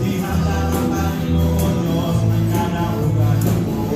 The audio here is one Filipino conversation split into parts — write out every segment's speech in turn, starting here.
Di handa ka man, Diyos, may kanaugan.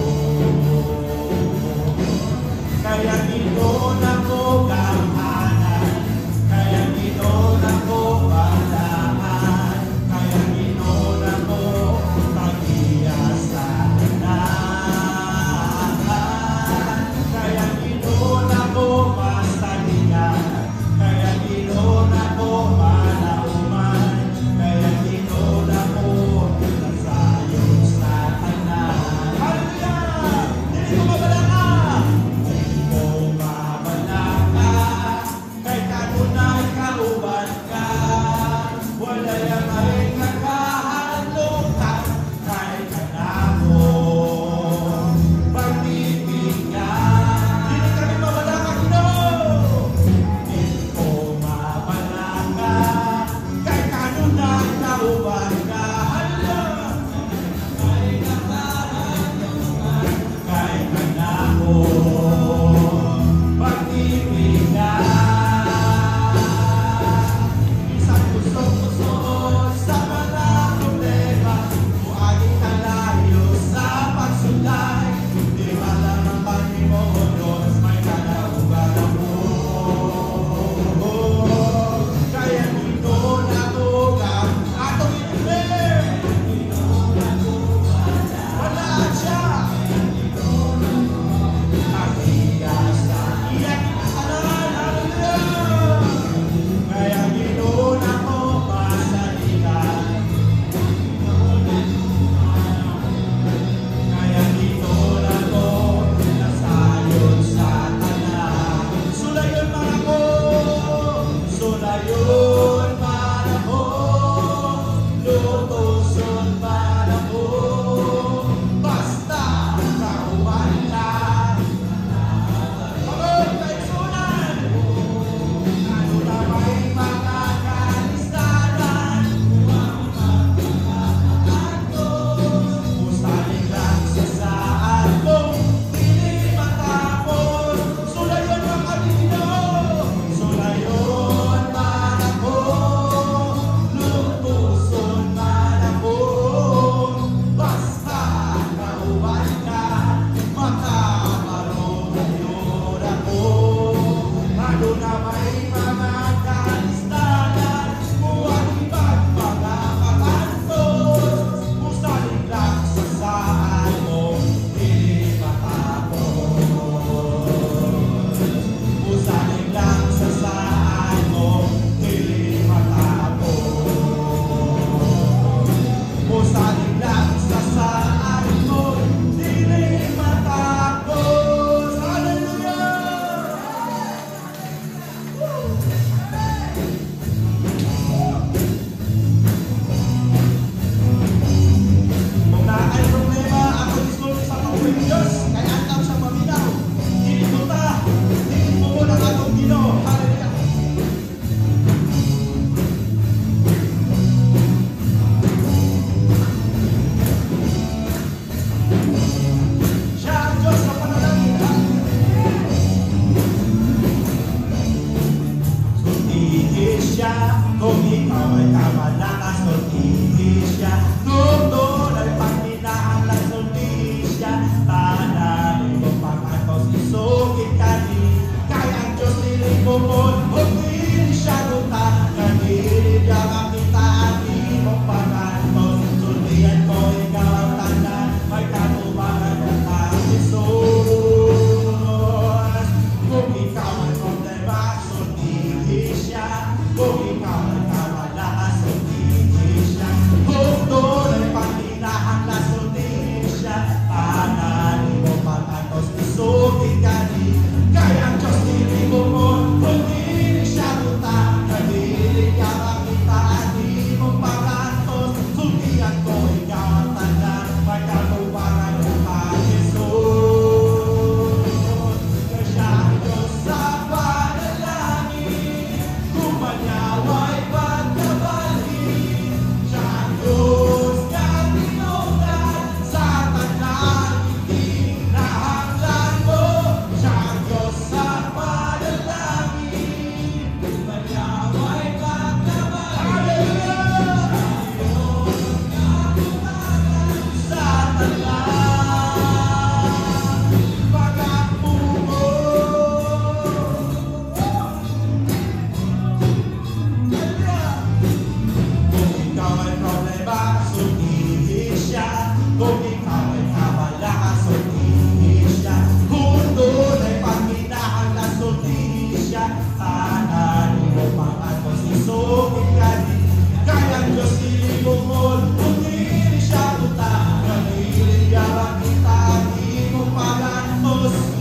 kung ikaw ay kamalakas, sultihin siya. Kung doon ay pagminahal, sultihin siya. Tahanan mo mga konsisugin ka din. Kaya Diyos ilibungol, kung hindi siya tuta. Naliligaran kita, di mo paganos.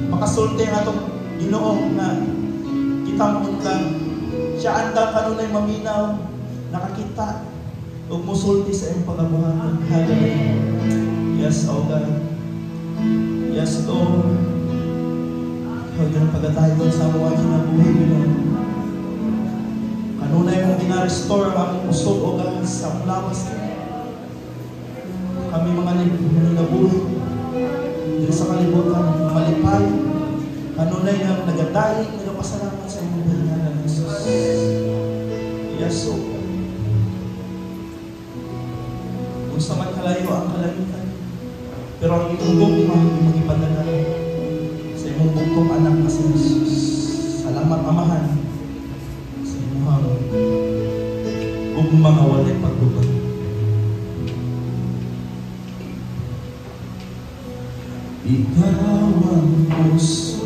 Makasulti ang atong Ginoo nga kitang undan. Siya andang kanunay maminaw, nakakita ug mosulti sa iyong pagabuhaton. Hallelujah. Yes, O God. Yes, Lord. Huwag na pagkatayon sa mga kinabuhi, Ginoo. Kanunay mong ina-restore ang usog, O God, sa lawas. Kami mga nabuhi dito sa kalibutan, malipay. Kanunay nga nagadaig, nagpasalamat sa iyong buhay ng Jesus. Yes, O God. Kung sa man kalayo ang kalamitan, pero ang iyong gugma, magipadala sa iyong bugtong anak na si Jesus. Salamat, Amahan, sa iyong gugma nga walay pagbubat. Ikaw ang puso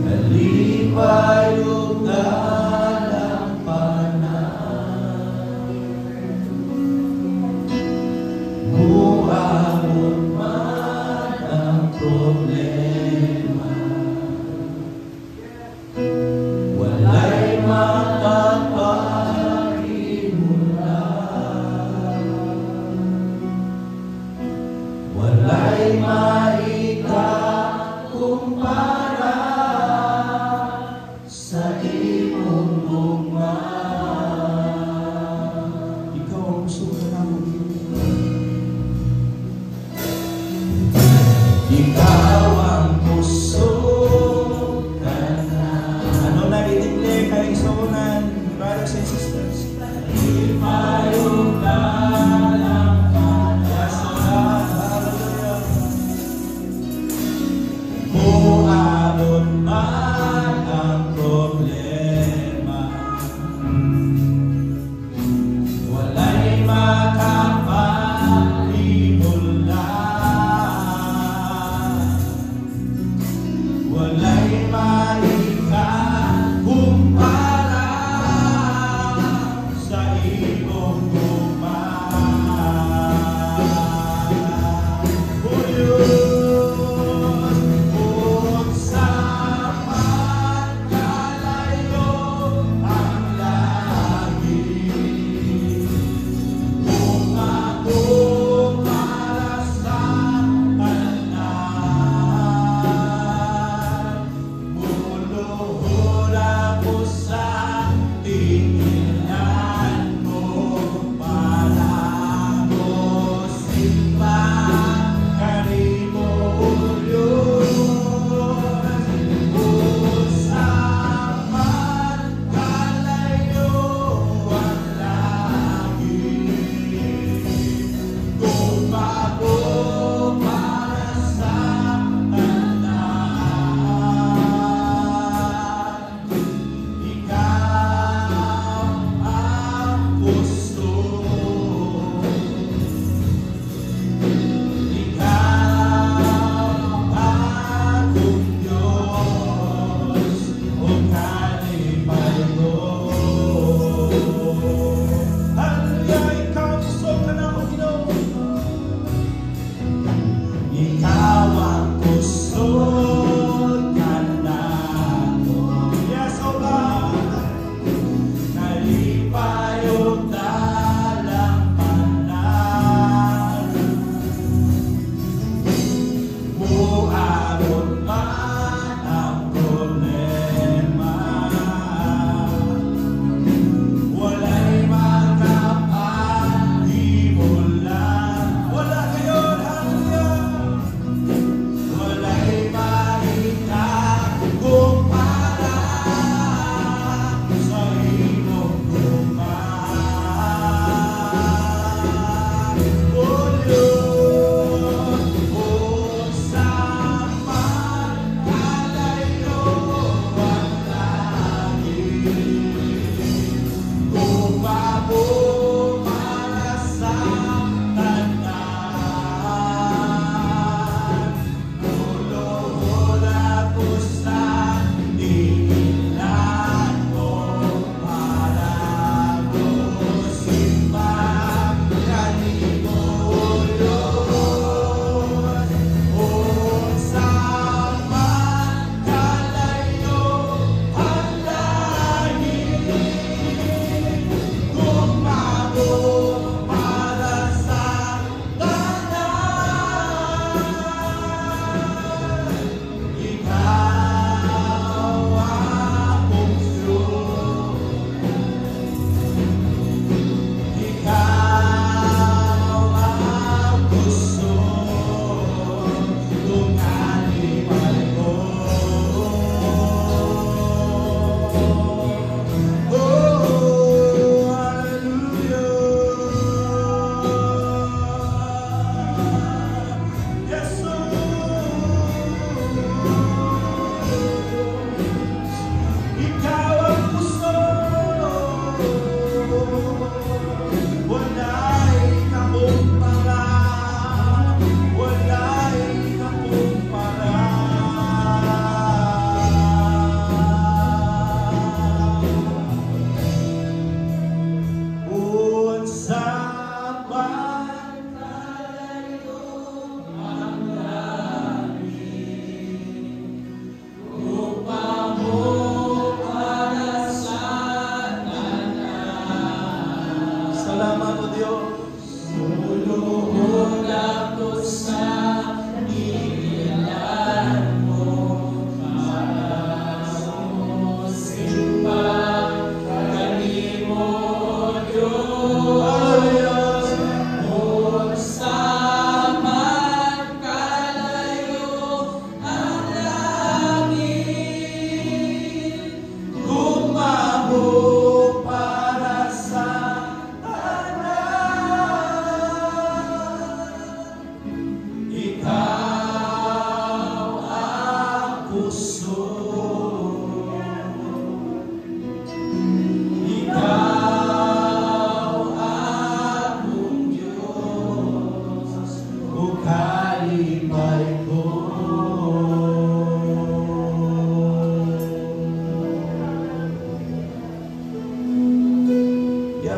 kalipay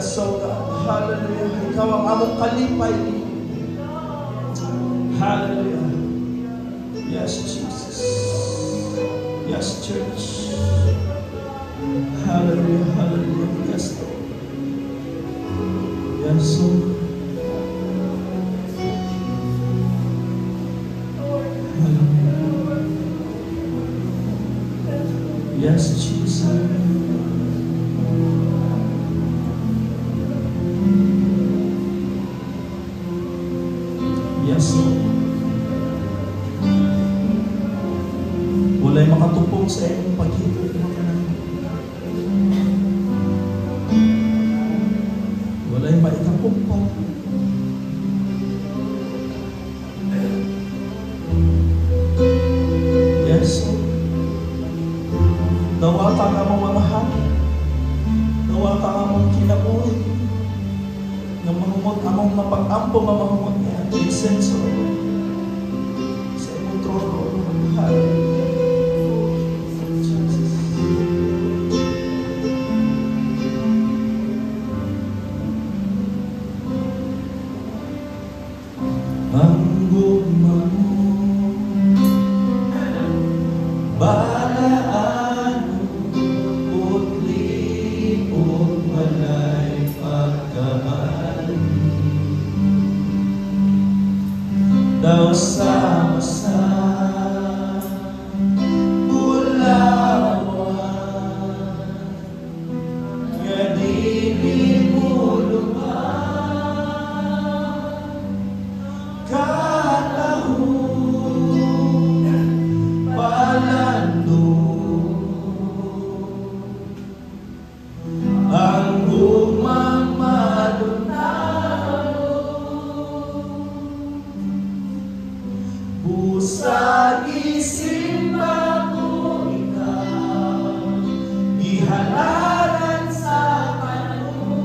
Yes, oh God. Hallelujah. Ikaw ang among kalipay. Hallelujah. Yes, Jesus. Yes, church. Hallelujah. Hallelujah. Yes, Lord. Yes, Lord. Hallelujah. Yes, Jesus. Yes, Lord. Wala'y makatupong sa iyong paghigit mo ka na. Wala'y maitapong pa. Yes, Lord. Dawata ka mong mamahal. Dawata ka mong kinabuhi. Nang mahumot among mapag-ampo mamahumot niya. Insenso sa iyong trono. Hallelujah. Jesus. Ang gugma mo balaan putli o walay pagkamali daw sama-sama bulawan nga dili mo luman katahon palando ang gumang madunalo busag isimba ko ikaw ihalaran sa kanunan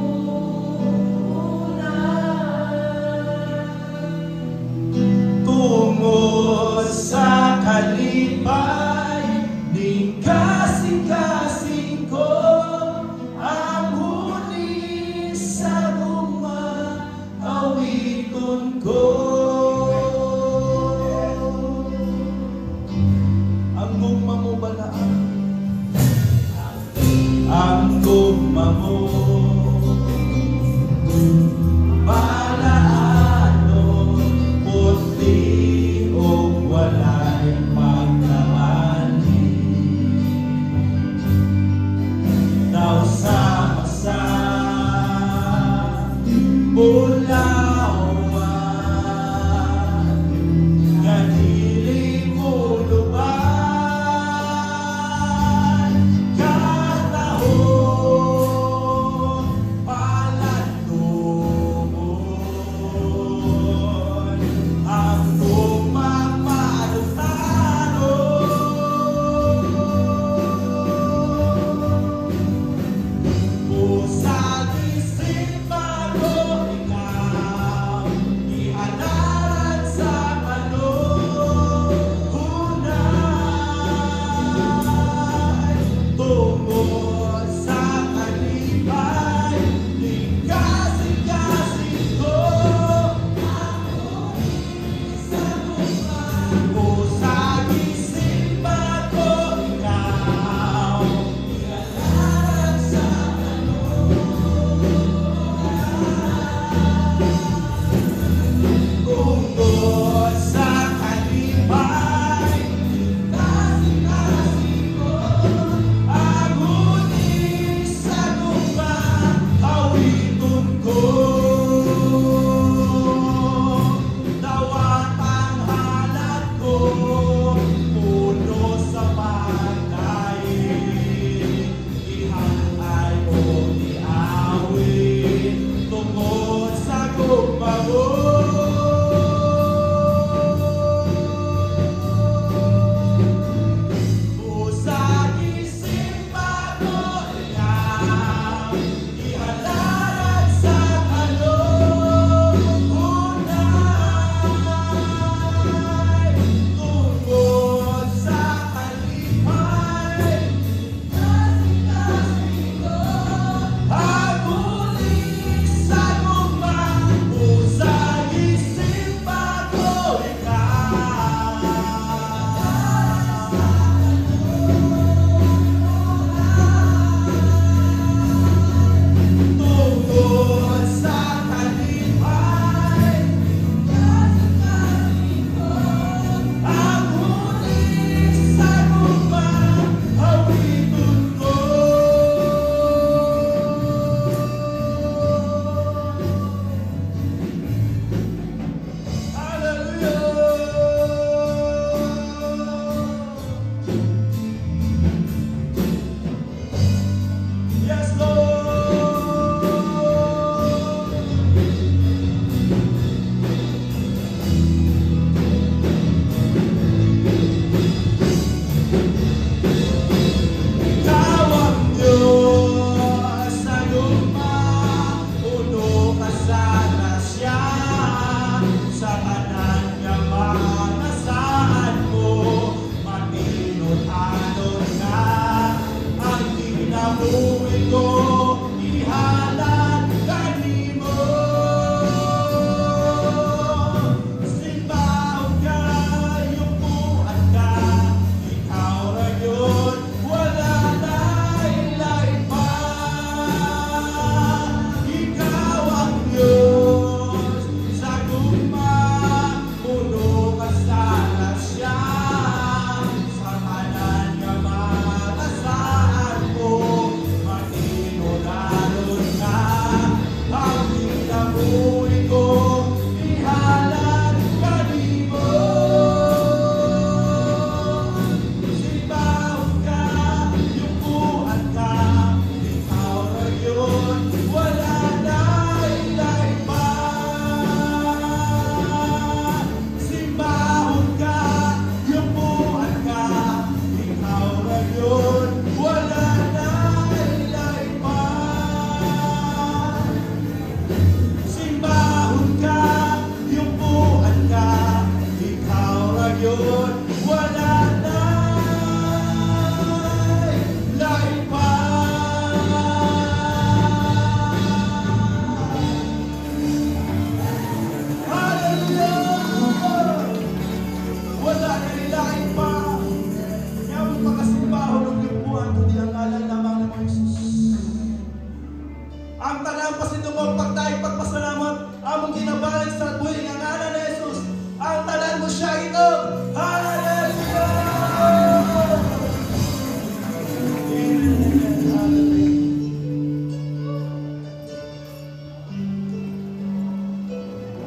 tungod sa kalipay ni kasing-kasing ko ang huli sa luma awiton ko. Ang gugma mo balaan, ang gugma mo balaanon putli o walay pagkamali daw sama-sama bulawan nga dili mo luban katahon kinabuhi ko, ihalad kanimo. Simbahon ka, yupuan ka, ikaw ra yun, wala na ilay pa. Ikaw ang Diyos sa gugma, puno ka sa lasya, sa kanan nga malasaan mo, matinularon ka. Ang kinabuhi ko, ihalad kanimo. Simbahon ka, yupuan ka, ikaw ra yun, wala na ilay pa. Simbahon ka, yupuan ka, ikaw ra yun, wala na ilay pa. Simbahon ka, yupuan ka, ikaw ra yun, wala na ilay pa. Hallelujah! Wala na ilay pa. Kaya mo makasimbahon ng yupuan, kundi ang ngalan lamang ng Jesus. Ang tanang pasidumog pagdaig pagpasalamat, among ginabalik sa buhay ng ngalan ni